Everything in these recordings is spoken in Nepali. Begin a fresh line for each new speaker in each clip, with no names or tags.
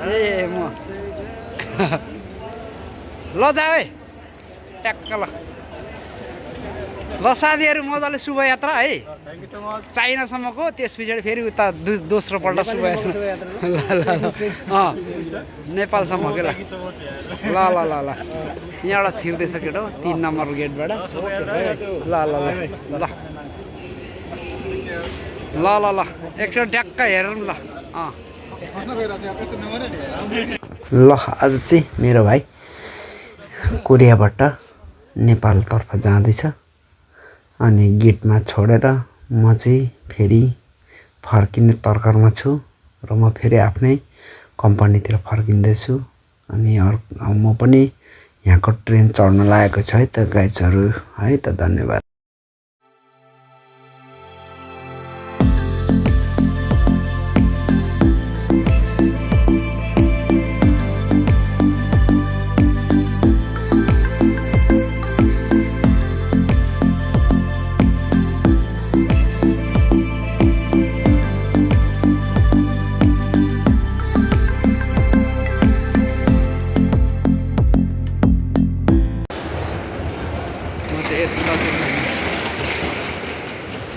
ए म ल जा है ट्याक्क ल ल साथीहरू मजाले शुभयात्रा है चाइनासम्मको त्यस पछाडि फेरि उता दोस्रो पल्ट शुभयात्रा ल नेपालसम्मकै ल ल ल ल ल यहाँबाट छिर्दैछ केटो 3 नम्बर गेटबाट ल ल ल ल ल ल ल एकछिन ट्याक्क हेरौँ ल ल आज चाहिँ मेरो भाइ कोरियाबाट नेपालतर्फ जाँदैछ अनि गेटमा छोडेर म चाहिँ फेरि फर्किने तर्करमा छु र म फेरि आफ्नै कम्पनीतिर फर्किँदैछु अनि म पनि यहाँको ट्रेन चढ्न लागेको छु है त गाइजहरू है त धन्यवाद।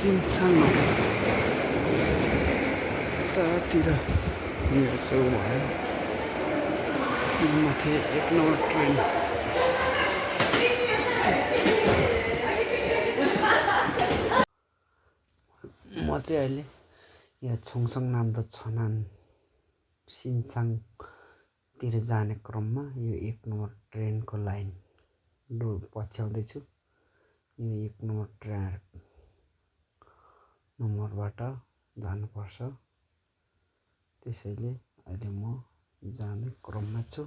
सिन्चाङमा यतातिर मेरो छेउ भयो माथि 1 नम्बर ट्रेन म चाहिँ अहिले यहाँ छोङसङ नामदो छनान सिन्चाङतिर जाने क्रममा यो 1 नम्बर ट्रेनको लाइन पछ्याउँदैछु। यो 1 नम्बर ट्रेन नम्बरबाट जानुपर्छ त्यसैले अहिले म जाने क्रममा छु।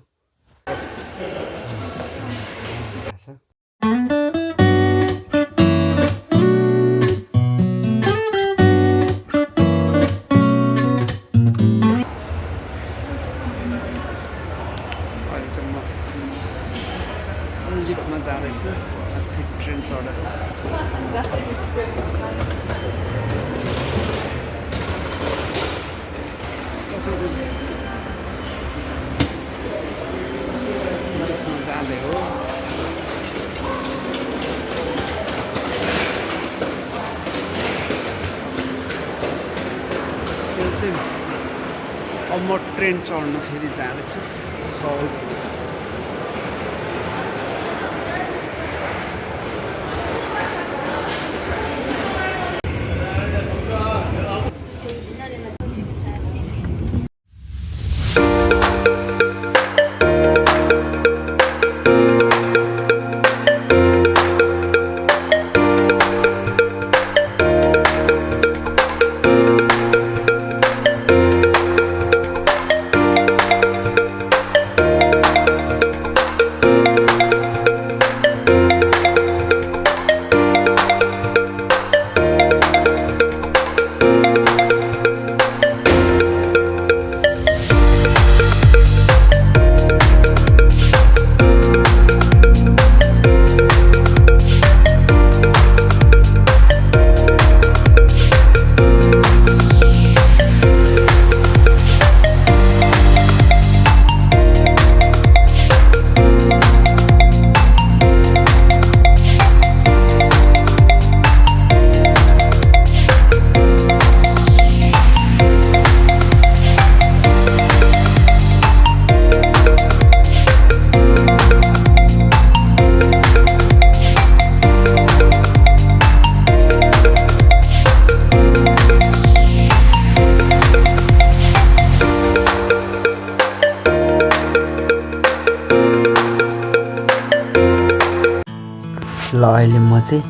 लिफ्टमा जाँदैछु ट्रेन चढेर जाँदै हो अब म ट्रेन चढ्न फेरि जाँदैछु। ल अहिले म चाहिँ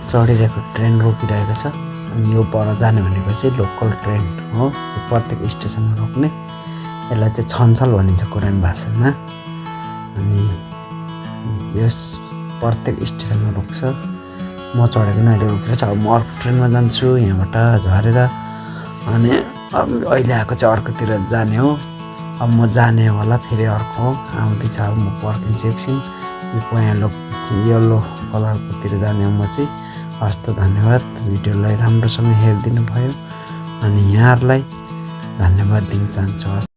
चढिरहेको ट्रेन रोकिरहेको छ अनि यो पर जाने भनेको चाहिँ लोकल ट्रेन हो। यो प्रत्येक स्टेसनमा रोक्ने यसलाई चाहिँ छन्छल भनिन्छ कोरियन भाषामा अनि यस प्रत्येक स्टेसनमा रोक्छ। म चढेको नै अहिले रोकेर छ। अब म अर्को ट्रेनमा जान्छु यहाँबाट झरेर अनि अहिले आएको चाहिँ अर्कोतिर जाने हो। अब म जाने होला फेरि अर्को आउँदैछ। अब म पर्खिन्छु एकछिन यो पहेँलो येल्लो कलरकोतिर जाने हो म चाहिँ। हस् त धन्यवाद भिडियोलाई राम्रोसँग हेरिदिनु भयो अनि यहाँहरूलाई धन्यवाद दिन चाहन्छु।